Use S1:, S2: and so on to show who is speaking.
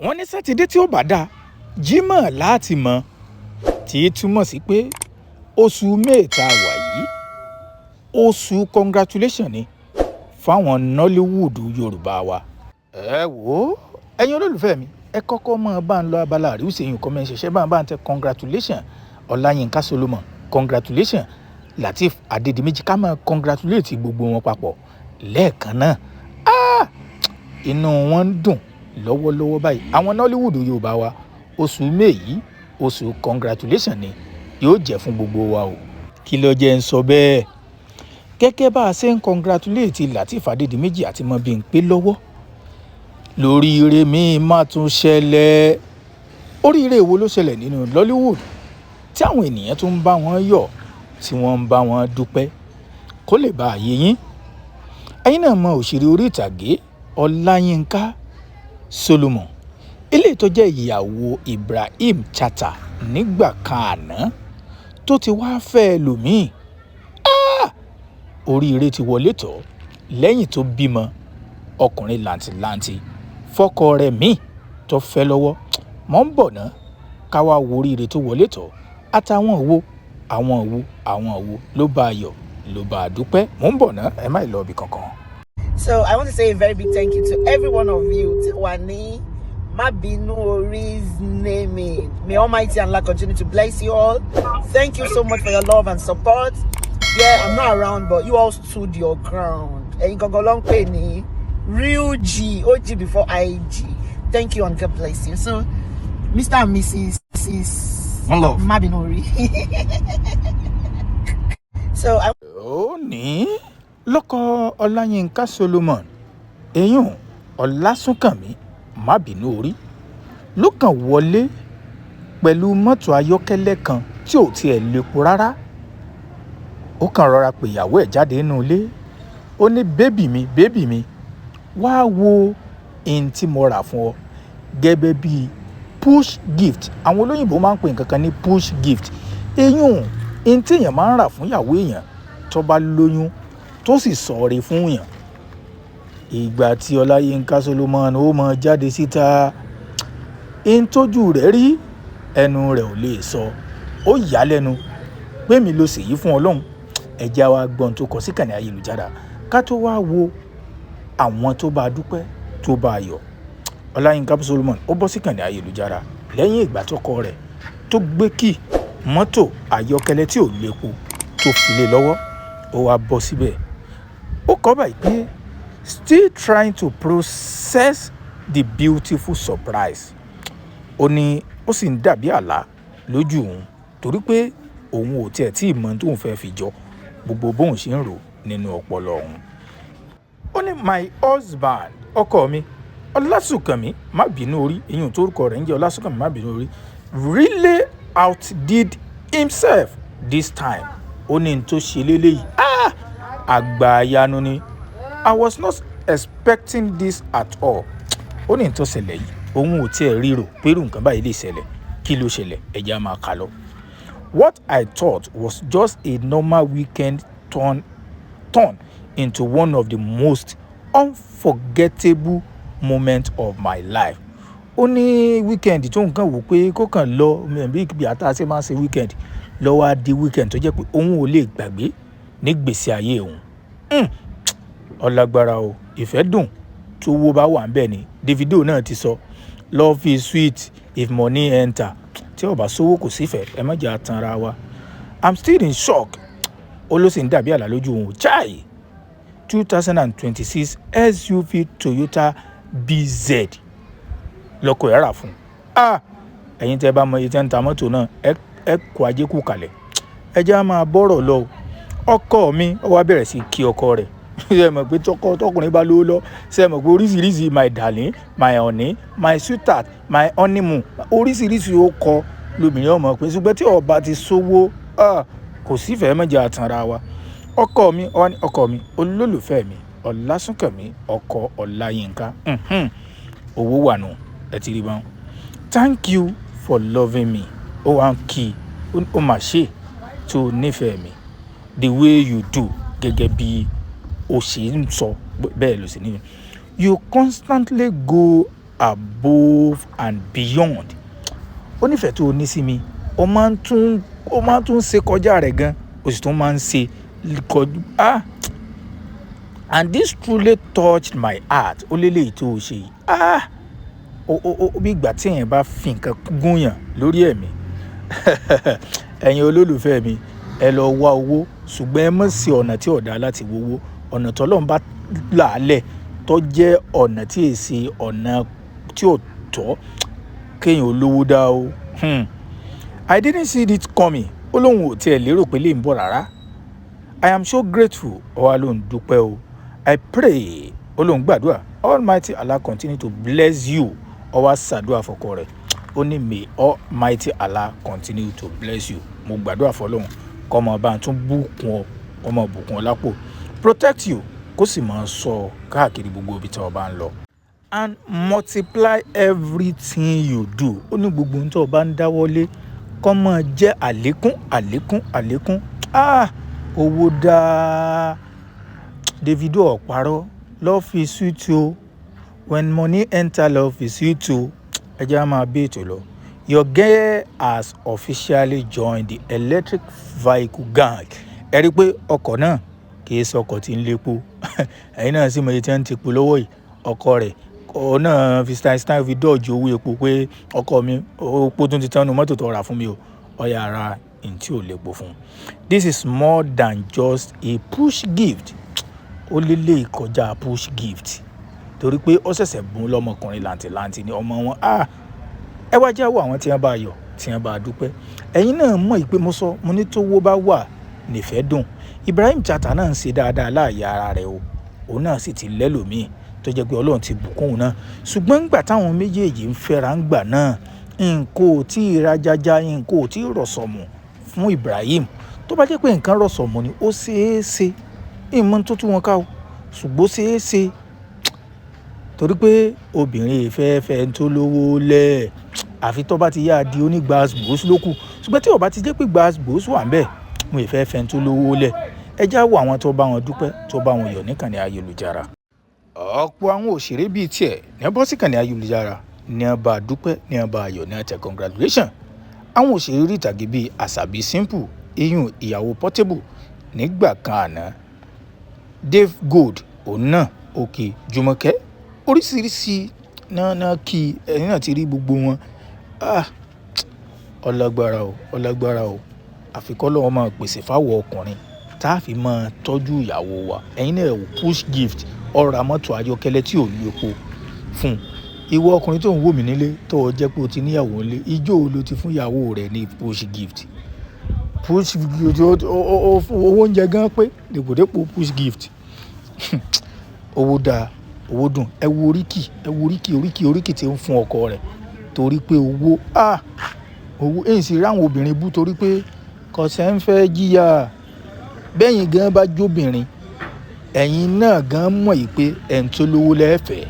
S1: wọ́n ní sátidé tí ó bá dá jímọ̀ láti mọ̀ tí túmọ̀ sí pé oṣù mẹ́ta wà yìí oṣù congratulation ni fáwọn Nollywood Yorùbá wa. ẹ wò ó ẹ̀yin olólùfẹ́ mi ẹ kọ́kọ́ mọ̀ bá ń lọ abala àríwísẹ̀yìn kọ́mẹ́ ṣẹ̀ṣẹ̀ bá ń tẹ congratulation Ọláyínká Solomon congratulation Lateef Adédìméjì ká máa congratulate gbogbo wọn papọ̀ lẹ́ẹ̀kan náà. Inú wọn ń dùn lọ́wọ́lọ́wọ́ báyìí àwọn Nollywood Yorùbá wa oṣù May yìí oṣù congratulation ni yóò jẹ́ fún gbogbo wa o. kí ló jẹ́ ń sọ bẹ́ẹ̀ gẹ́gẹ́ bá a ṣe ń congratulate Lateef Adédìméjì àti Mobímpé lọ́wọ́ lóríire míì má tún ṣẹlẹ̀. oríire wo ló ṣẹlẹ̀ nínú Nollywood tí àwọn ènìyàn tún ń bá wọn yọ̀ tí wọ́n ń bá wọn dúpẹ́ kó lè bá àyè yín. ẹ̀yin náà mọ òṣèré orí ìtàgé Ọláyínká Solomon ilé tó jẹ́ ìyàwó Ibrahim Chatta nígbà kan àná tó ti wá fẹ́ lòmíì. oríire ti wọlé tọ̀ lẹ́yìn tó bímọ ọkùnrin làǹtìlanti fọ́kọ rẹ̀ míì tó fẹ́ lọ́wọ́. mọ̀ ń bọ̀ ná ká wá wo oríire tó wọlé tọ̀ àtàwọn wo ló bá a yọ̀ ló bá a dúpẹ́. mọ̀ ń bọ̀ ná ẹ má lọ ibì kankan.
S2: So I want to say a very big thank you to every one of you. Tiwani, Mabinu Ori's naming. May Almighty Allah continue to bless you all. Thank you so much for your love and support. Yeah, I'm not around, but you all stood your ground. And you can go long penny. Real G, OG before IG. Thank you and God bless you. So, Mr. and Mrs. Mabinu Ori. So I.
S1: ní lọ́kọ Ọláyínká Solomon eyín Ọlásùnkànmí Mabinu ló kàn wọlé pẹ̀lú mọ́tò ayọ́kẹ́lẹ́ kan tí ò tiẹ̀ lépo rárá. ó kàn rọra pè ìyàwó ẹ̀ jáde nínú ilé ó ní bébì mi wá wo ohun tí mo rà fún ọ gẹ́gẹ́ bí push gift. àwọn olóyìnbó máa ń pè nǹkan kan ní push gift. eyín ohun tí èèyàn máa ń rà fún ìyàwó èèyàn tó bá lóyún tó sì sọ̀rọ̀ fún èèyàn. ìgbà tí Ọláyínká Solomon ó mọ jáde síta ń tójú rẹ̀ rí ẹnu rẹ̀ ò lè sọ. ó yà á lẹ́nu pé mi ló ṣèyí fún Ọlọ́run. ẹ̀jẹ̀ wa gbọ́n tó kọ síkànnì ayélujára ká tó wá wo àwọn tó bá dúpẹ́ tó bá yọ̀. Ọláyínká Solomon ó bọ́ síkànnì ayélujára lẹ́yìn ìgbà tọ́kọ rẹ̀ tó gbé kí mọ́tò ayọ́kẹ́lẹ́ tí ò lépo tó fi lé lọ́wọ́ ó wá bọ́ síbẹ̀. ó kọ báyìí pé still trying to process the beautiful surprise. ó ní ó sì ń dàbí àlá lójú òun torí pé òun ò tiẹ̀ tí ì mọ tóun fẹ́ fi jọ gbogbo bóun ṣe ń rò nínú ọpọlọ òun. ó ní my husband ọkọ mi Ọlásùnkànmí Mabinu ìyún tórúkọ rẹ̀ ń jẹ́ Ọlásùnkànmí Mabinu really outdid himself this time. ó ní n tó ṣe lélẹ́yìí àgbà àyanu ni. I was not expecting this at all. ó ní n tó ṣẹlẹ̀ yìí òun ò tiẹ̀ ríro pẹ̀lú nǹkan báyìí lè ṣẹlẹ̀. kí ló ṣẹlẹ̀ ẹ̀jẹ̀ á máa kà lọ. What I thought was just a normal weekend turn into one of the most unforgettable moments of my life. ó ní weekend tó nǹkan wò pé kó kàn lọ bí àtà ṣe máa ń ṣe weekend lọ́wọ́ á di weekend tó jẹ́ pé òun ò lè gbàgbé ní gbèsè ayé òun. ọlágbára o ìfẹ́ dùn tó wó bá wà ń bẹ̀ ni Davido náà ti sọ love is sweet if money enter. tí ó bá sówó kò sífẹ̀ẹ́ ẹ má jà tanra wa. I'm still in shock. ó ló sì ń dàbí àlá lójú òun. chai 2026 SUV Toyota BZ lọ́kọ̀ ẹ̀ rà fún. ẹ̀yin tẹ́ bá mọ iye tẹ́ ń ta mọ́tò náà ẹ kó ajé kù kalẹ̀. ẹ jẹ́ á máa bọ́rọ̀ lọ. ọkọ mi ó wá bẹ̀rẹ̀ sí kí ọkọ rẹ̀. ṣe mọ̀ pé tọkùnrin bá lówó lọ ṣe mọ̀ pé oríṣiríṣi my darling my honey my sweetheart my honeymoon oríṣiríṣi ó kọ lómìnira ọmọ pé ṣùgbọ́n tí ọba ti sówó kò sífẹ̀ẹ́ mẹ́jọ àtànra wa. ọkọ mi olólùfẹ́ mi Ọlásùnkànmí ọkọ Ọláyínká owó wà nù ẹ ti rí báwọn. Thank you for loving me. ó wá ń kí ó mà ṣe tó nífẹ̀ẹ́ mi the way you do gẹ́gẹ́ bí ó ṣe ń sọ bẹ́ẹ̀ ló sì ní. You constantly go above and beyond. Ó nífẹ̀ẹ́ tó o ní sí mi, ó máa ń tún ṣe kọjá rẹ̀ gan, ó sì tún máa ń ṣe kọjú. And this truly touched my heart. Ó lélẹ́yìí tó o ṣe yìí. Ó bí ìgbà tí èèyàn bá fi nǹkan gúnyàn lórí ẹ̀mí. Ẹ̀yin olólùfẹ́ mi, ẹ lọ wá owó, ṣùgbọ́n ẹ má ṣe ọ̀nà tí ò dáa láti wówó. Ọ̀nà t'Ọlọ́run bá làálẹ̀ tó jẹ́ ọ̀nà tí èsì ọ̀nà tí ò tọ́ kéèyàn olówó dá o. I didn't see it coming. Ó lóun ò tiẹ̀ lérò pé lè ń bọ̀ rárá. I am so grateful. Ó wá lóun dúpẹ́ o. I pray. Ó lóun gbàdúrà. Almighty Allah continue to bless you. Ó wá ṣàdúrà fọ́kọ rẹ̀. Ó ní may Almighty Allah continue to bless you. Mo gbàdúrà fọ́lọ́run kó máa bá tún bùkún ọ, kó máa bùkún ọ lápò. Protect you, kó sì máa sọ káàkiri gbogbo ibi tí o bá ń lọ. And multiply everything you do. Ó ní gbogbo ohun tí o bá ń dáwọ́lé kó máa jẹ́ àlékún. Owó dáa. Davido ọ̀parọ́. Love is sweet o. When money enter, love is sweet o. Ẹ jẹ́ á máa bí ètò lọ. Your girl has officially joined the electric vehicle gang. Ẹ rí i pé ọkọ̀ náà kì í ṣe ọkọ̀ tí ń lépo. Ẹ̀yin náà sì mọ iye tí wọ́n ti po lọ́wọ́ yìí. Ọkọ rẹ̀ òun náà fi style fi dọ́ọ̀jì owó epo pé ọkọ mi epo tún ti tán nu mọ́tò tó rà fún mi o. Ọ̀yà ara ntí ò lépo fún. This is more than just a push gift. Ó lélẹ̀ ìkọjá push gift. Torí pé ó ṣẹ̀ṣẹ̀ bùn lọ́mọkùnrin làǹtìlanti ni ọmọ wọn. Ẹ wá jáwọ́ àwọn tí wọ́n bá yọ̀, tí wọ́n bá dúpẹ́. Ẹ̀yin náà mọ̀ pé mo ní tówó bá wà nífẹ̀ẹ́ dùn. Ibrahim Chatta náà ń ṣe dáadáa láàyè ara rẹ̀ o. Òun náà sì ti lẹ́lòmíì tó jẹ́ pé Ọlọ́run ti bùkún òun náà. Ṣùgbọ́n ńgbà táwọn méjèèjì ń fẹ́ra ńgbà náà, nǹkan ò tí ì rajaja, nǹkan ò tí ì rọ̀sọ̀mù fún Ibrahim. Tó bá jẹ́ pé nǹkan rọ̀sọ̀mù ni ó ṣeé ṣe. Ìmọ̀ tó tú wọn ká o. Ṣùgbọ́n ṣeé ṣe. Torí pé obìnrin ìfẹ́fẹ́ tó lówó lẹ̀ àfi tó bá ti yá di onígbàsgbòs lókù. Ṣùgbọ́n tí ó bá ti jẹ́ pé gbàsgbòs wà ńbẹ̀, mo ìfẹ́fẹ́ tó lówó lẹ̀. Ẹ já wo àwọn tó bá wọn dúpẹ́, tó bá wọn yọ̀ níkànnì ayélujára. Ọ̀pọ̀ àwọn òṣèré bíi tiẹ̀ ní ẹ bọ́ sí ìkànnì ayélujára ní ẹ bá dúpẹ́, ní ẹ bá yọ̀, ní ẹ tẹ congratulation. Àwọn òṣèré orí ìtàgé bíi Àṣàbí Simple, iyùn ìyàwó Portable nígbà kan àná. Dave Gold, òun náà, Òkè Jùmọ̀kẹ́, oríṣiríṣi náà kí ẹ̀yin náà ti rí gbogbo wọn. Ọlágbára o. Àfikọ́ lọ́wọ́ máa pèsè fáwọ̀ ọkùnrin tá a fi máa tọ́jú ìyàwó wa. Ẹ̀yin náà wò push gift, ọ̀rọ̀ mọ́tò ayọ́kẹ́lẹ́ tí ò lu epo fún. Ìwọ ọkùnrin tó ń wò mí nílé tó o jẹ́ pé o ti níyàwó nílé, ijó ló ti fún ìyàwó rẹ̀ ní push gift. Push gift owó oúnjẹ gan pé dèpòdépò push gift. Owó dáa, owó dùn. Ẹ wo oríkì tí ń fún ọkọ rẹ̀ torí pé owó èyí sì rí àwọn obìnrin bú torí pé kọ̀sẹ̀ ń fẹ́ jìyà. Bẹ́yìn gan bá jóbìnrin, ẹ̀yin náà gan mọ̀ yìí pé ẹ̀ ń tó lówó lẹ́fẹ̀ẹ́.